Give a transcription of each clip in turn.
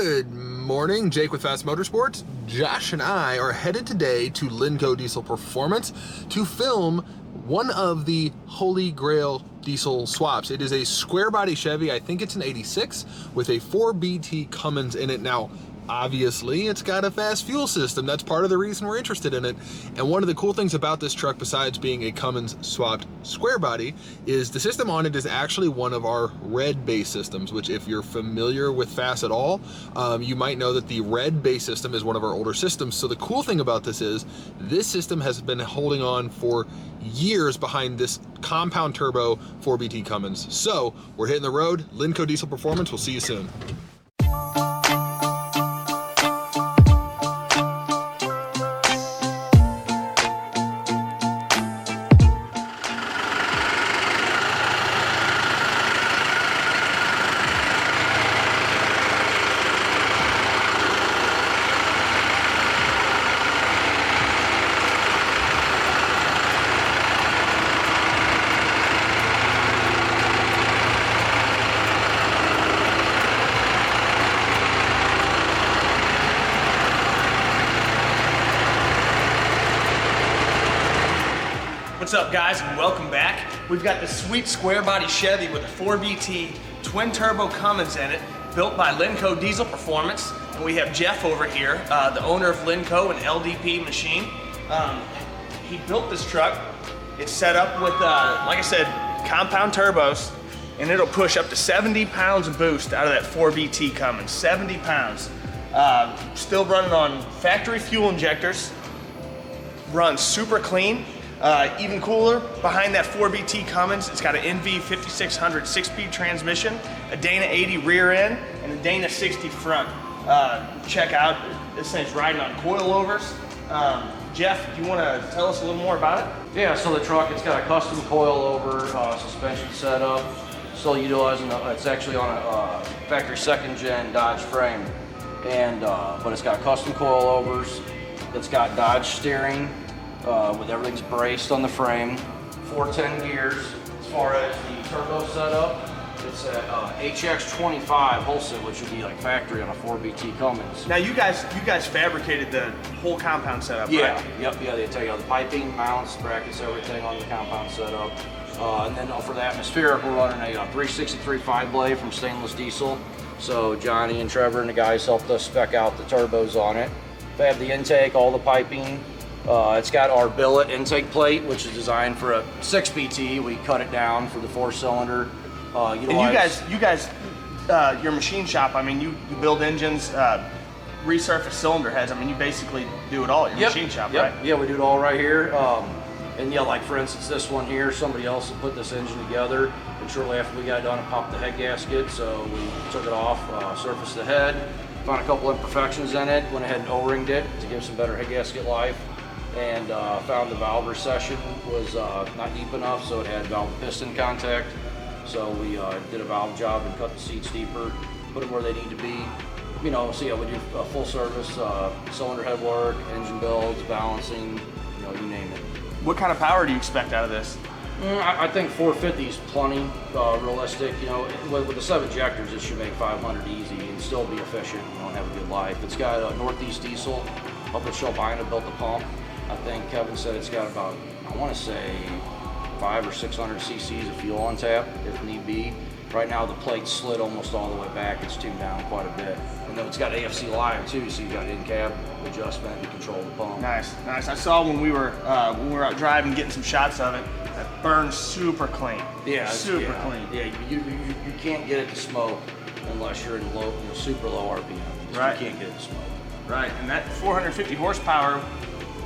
Good morning, Jake with Fass Motorsports. Josh and I are headed today to LinCo Diesel Performance to film one of the holy grail diesel swaps. It is a square body Chevy, I think it's an 86, with a 4BT Cummins in it. Now, obviously, it's got a fast fuel system. That's part of the reason we're interested in it. And one of the cool things about this truck, besides being a Cummins-Swapped square body, is the system on it is actually one of our red base systems, which if you're familiar with Fass at all, you might know that the red base system is one of our older systems. So the cool thing about this is this system has been holding on for years behind this compound turbo 4BT Cummins. So we're hitting the road. LinCo Diesel Performance. We'll see you soon. What's up, guys, and welcome back. We've got this sweet square body Chevy with a 4BT twin turbo Cummins in it, built by LinCo Diesel Performance. And we have Jeff over here, the owner of LinCo and LDP machine. He built this truck. It's set up with, like I said, compound turbos, and it'll push up to 70 pounds of boost out of that 4BT Cummins, 70 pounds. Still running on factory fuel injectors, runs super clean. Even cooler, behind that 4BT Cummins, it's got an NV 5600 6-speed transmission, a Dana 80 rear end, and a Dana 60 front. Check out, this thing's riding on coilovers. Jeff, do you want to tell us a little more about it? Yeah, so the truck, it's got a custom coilover suspension setup. Still utilizing, it's actually on a factory second gen Dodge frame, and but it's got custom coilovers. It's got Dodge steering. With everything's braced on the frame, 410 gears. As far as the turbo setup, it's a HX25 wholesale, which would be like factory on a 4BT Cummins. Now you guys fabricated the whole compound setup, yeah, right? Yep, yeah, they tell you the piping, mounts, brackets, everything on the compound setup. And then for the atmospheric, we're running a 363 5-blade from Stainless Diesel. So Johnny and Trevor and the guys helped us spec out the turbos on it. They have the intake, all the piping. It's got our billet intake plate, which is designed for a 6BT. We cut it down for the 4-cylinder. And you guys, your machine shop, I mean, you build engines, resurface cylinder heads. I mean, you basically do it all at your machine shop, right? Yeah, we do it all right here. And yeah, like for instance, this one here, somebody else had put this engine together, and shortly after we got done, it popped the head gasket, so we took it off, surfaced the head, found a couple imperfections in it, went ahead and O-ringed it to give some better head gasket life. And found the valve recession was not deep enough, so it had valve piston contact. So we did a valve job and cut the seats deeper, put them where they need to be. You know, so yeah, we do a full service cylinder head work, engine builds, balancing, you know, you name it. What kind of power do you expect out of this? I think 450 is plenty realistic. You know, with the 7 injectors, it should make 500 easy and still be efficient, you know, and have a good life. It's got a Northeast Diesel up at Shelbina, built the pump. I think Kevin said it's got about, I want to say, 500 or 600 cc's of fuel on tap, if need be. Right now the plate's slid almost all the way back. It's tuned down quite a bit. And then it's got AFC Live too, so you got in-cab adjustment and control the pump. Nice, nice. I saw when we were out driving, getting some shots of it, that burns super clean. Yeah, super clean. Yeah, you can't get it to smoke unless you're in low, you know, super low RPM. So right. You can't get it to smoke. Right, and that 450 horsepower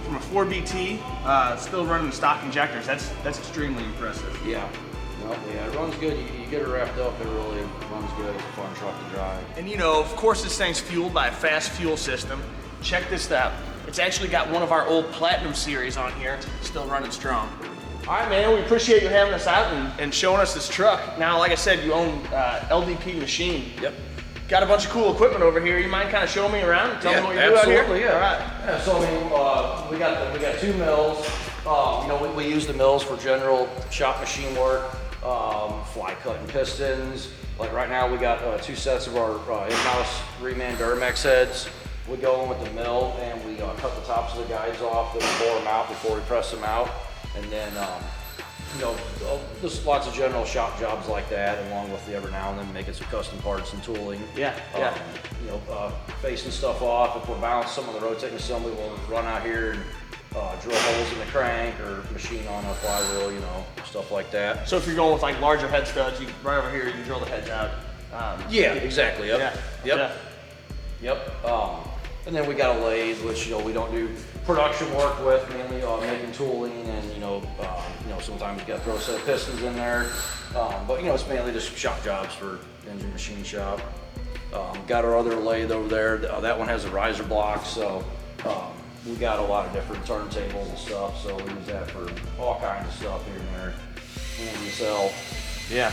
from a 4BT, still running stock injectors. That's extremely impressive. Yeah. Well, yeah, it runs good. You get it wrapped up, it really runs good. It's a fun truck to drive. And you know, of course, this thing's fueled by a fast fuel system. Check this out. It's actually got one of our old Platinum series on here, still running strong. All right, man, we appreciate you having us out and showing us this truck. Now, like I said, you own LDP machine. Yep. Got a bunch of cool equipment over here. You mind kind of showing me around and tell me what you do out here? Absolutely, yeah. All right. Yeah, so I mean, we got 2 mills. You know, we use the mills for general shop machine work, fly cutting pistons. Like right now we got 2 sets of our in-house reman Duramax heads. We go in with the mill and we cut the tops of the guides off, then we bore them out before we press them out. And then, you know, just lots of general shop jobs like that, along with every now and then making some custom parts and tooling. Yeah, You know, facing stuff off. If we're balancing some of the rotating assembly, we'll run out here and drill holes in the crank or machine on a flywheel, you know, stuff like that. So if you're going with like larger head studs, you right over here, you can drill the heads out. Yeah, exactly. Yep. Yeah. Yep. And then we got a lathe, which, you know, we don't do production work with, mainly making tooling, and you know, sometimes you got to throw a set of pistons in there. But you know, it's mainly just shop jobs for engine machine shop. Got our other lathe over there. That one has a riser block, so we got a lot of different turntables and stuff. So we use that for all kinds of stuff here and there. And we sell. Yeah.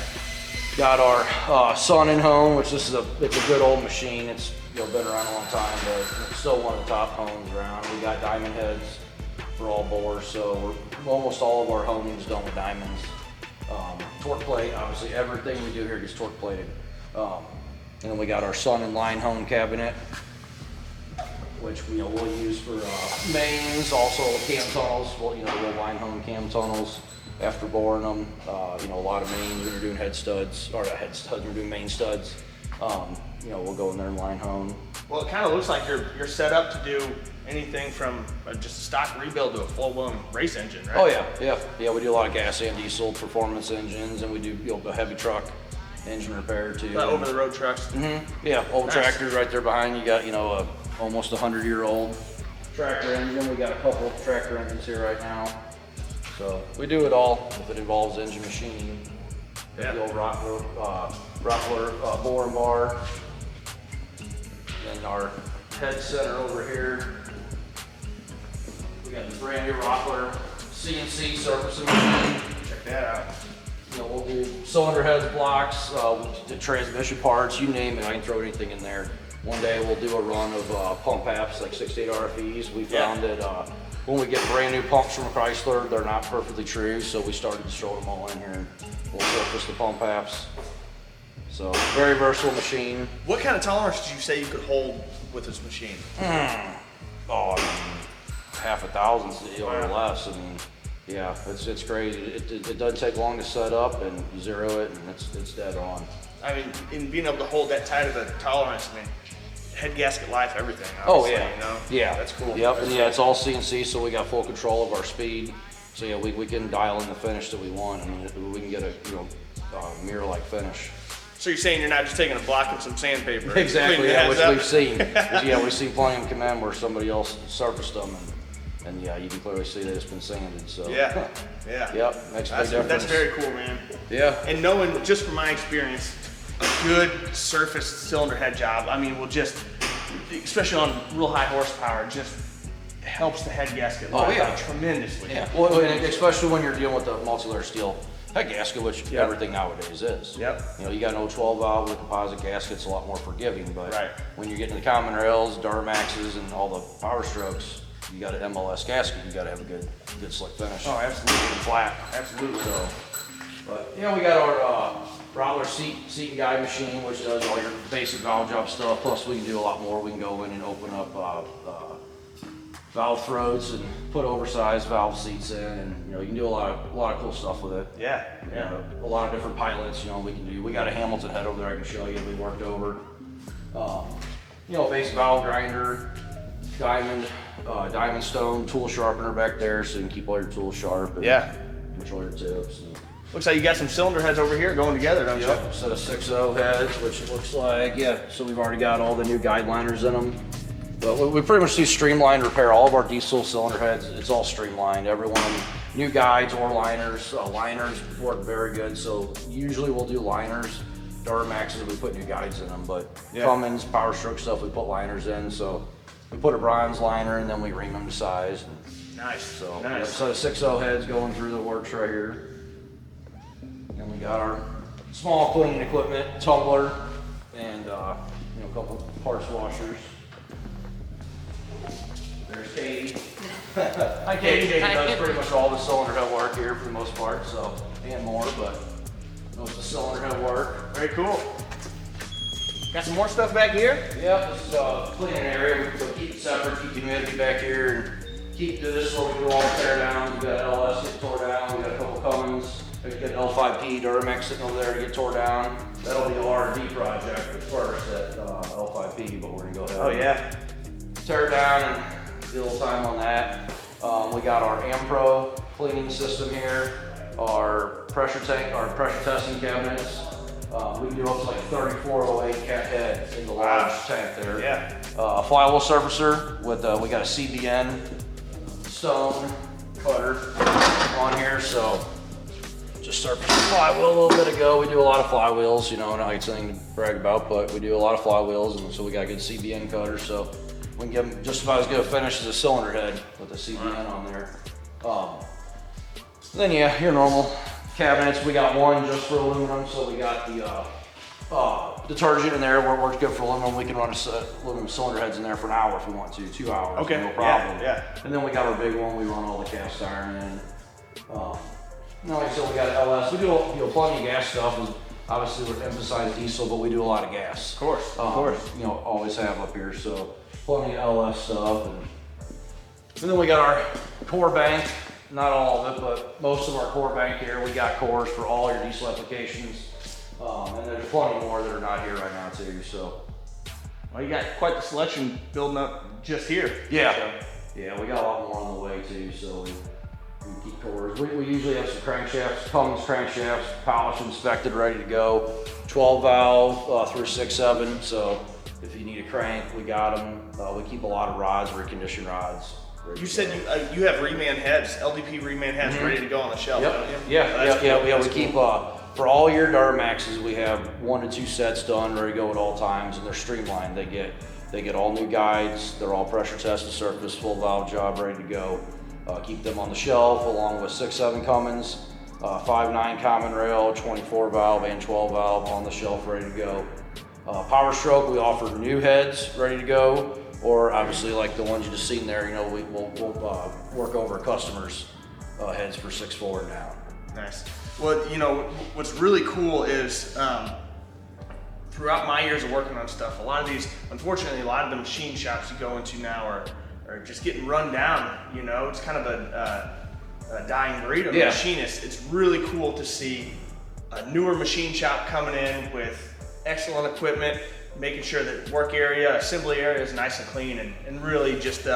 Got our Sun and Hone, which it's a good old machine. It's, you know, been around a long time, but it's still one of the top hones around. We got diamond heads for all bores, so almost all of our honing is done with diamonds. Torque plate, obviously everything we do here gets torque plated. And then we got our Sun and Line hone cabinet, which we'll use for mains, also cam tunnels. Well, you know, we'll line hone cam tunnels after boring them. You know, a lot of mains when you're doing head studs, or not head studs, we're doing main studs. You know, we'll go in there and line hone. Well, it kind of looks like you're set up to do anything from just a stock rebuild to a full-blown race engine, right? Oh yeah. We do a lot of gas and diesel performance engines, and we do, you know, a heavy truck engine repair too. Over the road trucks. Mm-hmm. Yeah, old Nice. tractors right there behind you. Got, you know, a almost 100-year-old tractor engine. We got a couple of tractor engines here right now. So we do it all if it involves engine machining. Yeah. The old Rockler bore and bar. Then our head center over here. We got the brand new Rockler CNC surfacing machine. Check that out. You know, we'll do cylinder heads, blocks, the transmission parts, you name it. I can throw anything in there. One day we'll do a run of pump apps, like 6 to 8 RFEs. We found that when we get brand new pumps from Chrysler, they're not perfectly true, so we started to throw them all in here. We'll surface the pump apps. So, very versatile machine. What kind of tolerance did you say you could hold with this machine? Oh, I mean, half a thousand or less. I mean, yeah, it's crazy. It doesn't take long to set up, and you zero it, and it's dead on. I mean, in being able to hold that tight of a tolerance, I mean, head gasket life, everything. Obviously, Oh yeah, you know? yeah, That's cool. Yep, That's and yeah, it's all CNC, so we got full control of our speed. So yeah, we can dial in the finish that we want. I mean, we can get a mirror-like finish. So you're saying you're not just taking a block and some sandpaper? Exactly, cleaning the yeah, heads which up? we've seen. Yeah, we've seen plenty of them come in where somebody else surfaced them, and yeah, you can clearly see that it's been sanded. So Yeah. yep, makes a big difference. That's very cool, man. Yeah. And knowing, just from my experience, a good surface cylinder head job, I mean, will just, especially on real high horsepower, just helps the head gasket life out tremendously. Yeah, well, and especially when you're dealing with the multi-layer steel head gasket, which everything nowadays is. Yep. You know, you got an 012 valve with composite gaskets, a lot more forgiving, but Right. when you're getting the common rails, Duramaxes, and all the Power Strokes, you got an MLS gasket, you got to have a good slick finish. Oh, absolutely. Flat. Absolutely. So, but yeah, we got our Rockler seat and guide machine, which does all your basic valve job stuff. Plus, we can do a lot more. We can go in and open up valve throats and put oversized valve seats in, and you know, you can do a lot of cool stuff with it. Yeah. You know, a lot of different pilots. You know, we can do. We got a Hamilton head over there I can show you. We worked over. You know, basic valve grinder, diamond stone tool sharpener back there, so you can keep all your tools sharp. And control your tips. And, Looks like you got some cylinder heads over here going together, don't you? yep, set of 6.0 heads, which it looks like, so we've already got all the new guide liners in them. But we pretty much do streamlined repair. All of our diesel cylinder heads, it's all streamlined. Every one of them, new guides or liners. Liners work very good, so usually we'll do liners. Duramaxes, we put new guides in them, but Cummins, Power Stroke stuff, we put liners in. So we put a bronze liner and then we ream them to size. Nice. So, nice. So 6.0 heads going through the works right here. And we got our small cleaning equipment, tumbler, and a couple parts washers. There's Katie. Hi Katie. Katie does pretty much all the cylinder head work here for the most part, so, and more, but most of the cylinder to work. Very cool. Got some more stuff back here? Yep, this is a cleaning area. We'll keep it separate, keep the humidity back here, and keep this where we do all the tear down. We got LS get tore down, we got a couple Cummins. We got L5P Duramax sitting over there to get tore down. That'll be a R&D project at first at L5P, but we're gonna go ahead. Oh yeah. Tear it down and do a little time on that. We got our Ampro cleaning system here, our pressure tank, our pressure testing cabinets. We can do up to like 3408 cat head in the large tank there. Yeah. Flywheel surfacer with, we got a CBN stone cutter on here, so just surfaced the flywheel a little bit ago. We do a lot of flywheels, you know, not it's anything to brag about, but we do a lot of flywheels, and so we got a good CBN cutter, so we can give them just about as good a finish as a cylinder head with the CBN on there. Then yeah, your normal cabinets. We got one just for aluminum, so we got the detergent in there where it works good for aluminum. We can run aluminum cylinder heads in there for an hour if we want to, 2 hours, Okay. no problem. Yeah. And then we got our big one, we run all the cast iron in. No, like I said, we got LS. We do plenty of gas stuff. And obviously, we emphasize diesel, but we do a lot of gas. Of course. You know, always have up here. So plenty of LS stuff. And then we got our core bank. Not all of it, but most of our core bank here. We got cores for all your diesel applications. And there's plenty more that are not here right now too. So. Well, you got quite the selection building up just here. Yeah. So. Yeah, we got a lot more on the way too. So we keep cores. We usually have some crankshafts, Cummins crankshafts, polished, inspected, ready to go. 12 valve through 6.7. So if you need a crank, we got them. We keep a lot of rods, reconditioned rods. You said you have reman heads, LDP reman heads ready to go on the shelf, Yep. don't you? Yeah. That's We keep for all your Duramaxes, we have 1 to 2 sets done, ready to go at all times, and they're streamlined. They get all new guides. They're all pressure tested, surface, full valve job, ready to go. Keep them on the shelf along with 6.7 Cummins, 5.9 common rail, 24 valve and 12 valve on the shelf, ready to go. Power stroke, we offer new heads ready to go, or obviously like the ones you just seen there, you know, we'll work over customers' heads for 6.4 and down. Nice. Well, you know, what's really cool is throughout my years of working on stuff, unfortunately, a lot of the machine shops you go into now are just getting run down. You know, it's kind of a dying breed of machinists. It's really cool to see a newer machine shop coming in with excellent equipment, making sure that work area, assembly area is nice and clean, and really just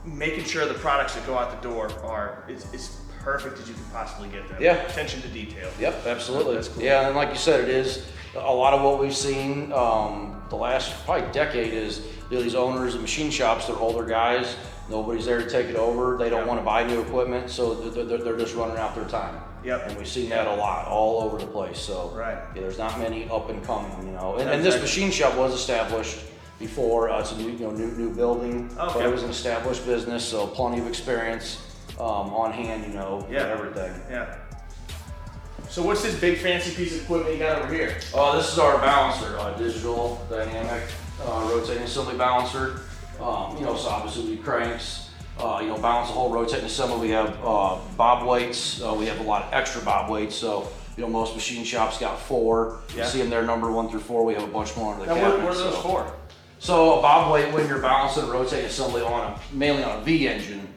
making sure the products that go out the door are as perfect as you can possibly get them. Yeah. Attention to detail. Yep, absolutely. That's cool. Yeah, and like you said, it is a lot of what we've seen the last probably decade is these owners of machine shops. They're older guys. Nobody's there to take it over. They don't want to buy new equipment, so they're just running out their time. Yep. And we've seen that a lot, all over the place. So Right. yeah, there's not many up and coming, you know. And this machine shop was established before. It's a new building, Okay. but it was an established business, so plenty of experience on hand, you know, Yeah. and everything. Yeah. So what's this big fancy piece of equipment you got over here? This is our balancer, digital dynamic rotating assembly balancer. You know, so obviously we cranks, you know, balance the whole rotating assembly. We have bob weights. We have a lot of extra bob weights. So, you know, most machine shops got 4. Yeah. You see them there, number 1 through 4. We have a bunch more under the Now, cabinet. what are those for? So a bob weight, when you're balancing a rotating assembly mainly on a V engine,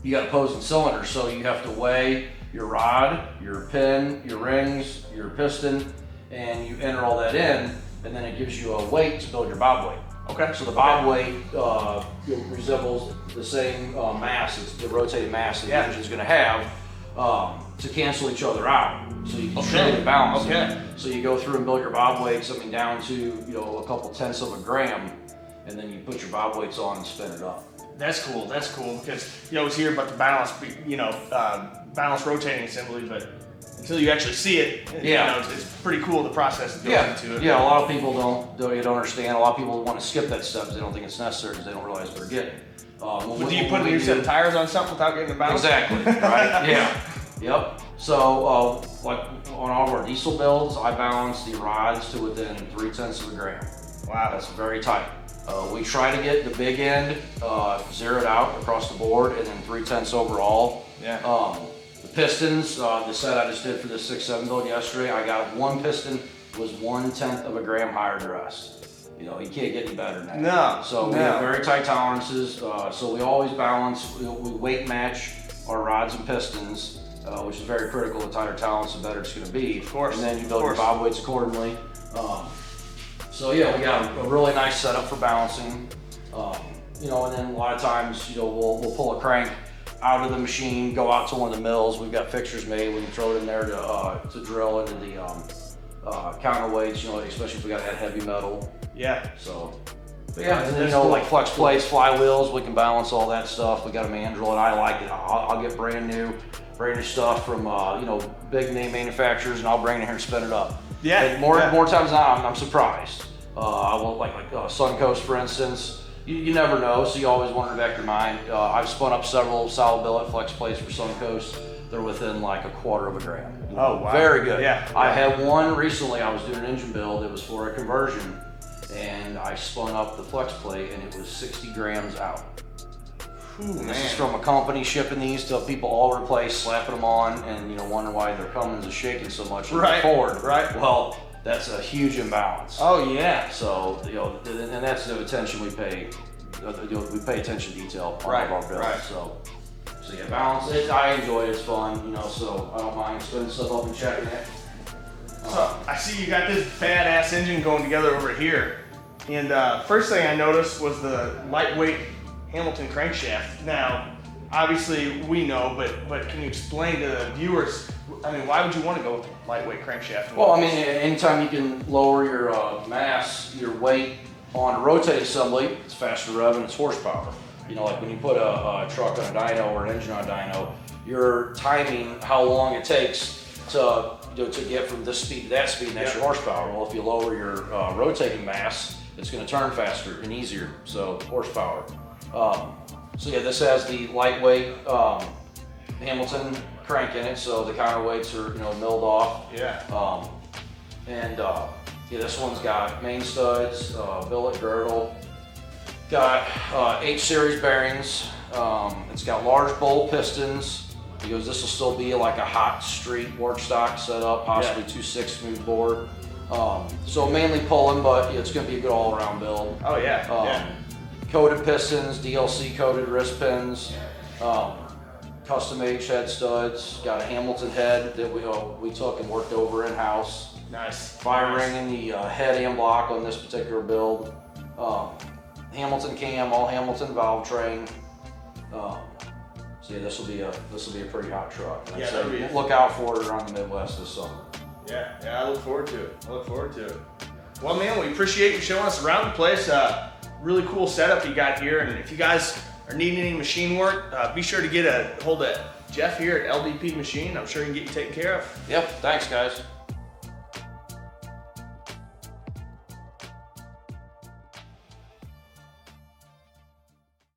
you got opposing cylinders. So you have to weigh your rod, your pin, your rings, your piston, and you enter all that in, and then it gives you a weight to build your bob weight. Okay. So the bob weight resembles the same mass, it's the rotating mass that the engine's going to have to cancel each other out. So you can trade and balance. Okay. So you go through and build your bob weight, something down to, you know, a couple tenths of a gram, and then you put your bob weights on and spin it up. That's cool. That's cool because you always hear about the balance, you know, balance rotating assembly, but until you actually see it, you know, it's pretty cool the process that goes into it. Yeah, a lot of people don't understand. A lot of people want to skip that step because they don't think it's necessary because they don't realize what they're getting. But do you put a new set of tires on something without getting the balance? Exactly, right? Yeah. Yep. So, like on all of our diesel builds, I balance the rods to within 0.3 of a gram. Wow. That's very tight. We try to get the big end zeroed out across the board and then 0.3 overall. Yeah. The Pistons, the set I just did for the 6.7 build yesterday, I got one piston was 1/10 of a gram higher than the rest. You know, you can't get any better than that. No. So we have very tight tolerances. So we always balance, we weight match our rods and pistons, which is very critical. The tighter tolerance, the better it's going to be. Of course. And then you build your bob weights accordingly. So yeah, we got a really nice setup for balancing. You know, and then a lot of times, you know, we'll pull a crank out of the machine, go out to one of the mills. We've got fixtures made. We can throw it in there to drill into the counterweights. You know, especially if we got to add heavy metal. Yeah. So, but yeah, and then, you know, like flex plates, flywheels, we can balance all that stuff. We got a mandrel, and I like it. I'll get brand new stuff from you know, big name manufacturers, and I'll bring it here and spin it up. Yeah. And more times than not, I'm surprised. I will like Suncoast, for instance. You never know, so you always want in the back of your mind. I've spun up several solid billet flex plates for Suncoast. They're within like 1/4 of a gram. Oh wow. Very good. Yeah. I had one recently. I was doing an engine build. It was for a conversion, and I spun up the flex plate, and it was 60 grams out. This is from a company shipping these to people all over the place, slapping them on, and you know, wondering why their Cummins is shaking so much forward. Right. Well, that's a huge imbalance. Oh yeah. So you know, and that's the attention we pay. We pay attention to detail on all of our builds. Right. So yeah, balance it. I enjoy it. It's fun. You know, so I don't mind spinning stuff up and checking it. So I see you got this badass engine going together over here. And first thing I noticed was the lightweight Hamilton crankshaft. Now, obviously we know, but can you explain to the viewers, I mean, why would you want to go with lightweight crankshaft? Well, I mean, anytime you can lower your mass, your weight on a rotating assembly, it's faster rev and it's horsepower. You know, like when you put a truck on a dyno or an engine on a dyno, you're timing how long it takes to get from this speed to that speed, and that's your horsepower. Well, if you lower your rotating mass, it's going to turn faster and easier, so horsepower. So yeah, this has the lightweight Hamilton crank in it, so the counterweights are, you know, milled off. Yeah. Yeah, this one's got main studs, billet girdle, got H-series bearings. It's got large bowl pistons, because this will still be like a hot street work stock setup, possibly 2.6 smooth bore. So mainly pulling, but it's going to be a good all-around build. Oh yeah. Coated pistons, DLC coated wrist pins, custom H head studs. Got a Hamilton head that we took and worked over in-house. Nice. Fire ring in the head and block on this particular build. Hamilton cam, all Hamilton valve train. So yeah, this will be a pretty hot truck. Yeah, so look out for it around the Midwest this summer. Yeah, I look forward to it. Well, man, we appreciate you showing us around the place. Really cool setup you got here, and if you guys are needing any machine work, be sure to get a hold of Jeff here at LDP Machine. I'm sure he can get you taken care of. Yep, thanks guys.